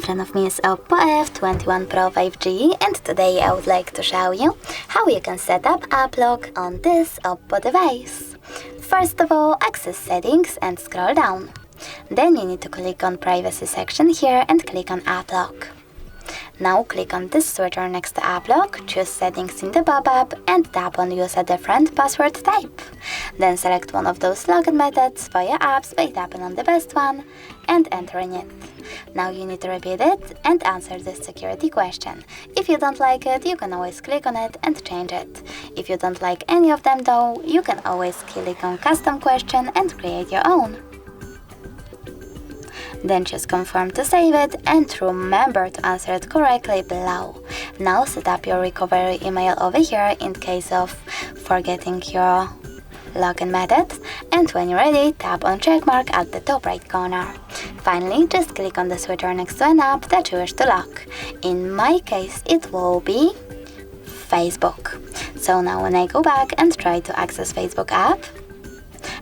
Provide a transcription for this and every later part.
version of me is OPPO F21 Pro 5G, and today I would like to show you how you can set up app lock on this OPPO device. First of all, access settings and scroll down. Then you need to click on privacy section here and click on app lock. Now click on this switcher next to app lock, choose settings in the pop-up and tap on use a different password type. Then select one of those login methods for your apps by tapping on the best one and entering it. Now you need to repeat it and answer this security question. If you don't like it, you can always click on it and change it. If you don't like any of them though, you can always click on custom question and create your own. Then choose confirm to save it and remember to answer it correctly below. Now set up your recovery email over here in case of forgetting your login method, and when you're ready, tap on checkmark at the top right corner. Finally, just click on the switcher next to an app that you wish to lock. In my case, it will be Facebook. So now when I go back and try to access Facebook app,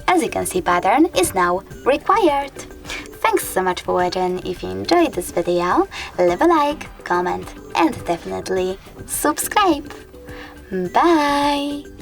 as you can see, pattern is now required. Thanks so much for watching. If you enjoyed this video, leave a like, comment and definitely subscribe. Bye!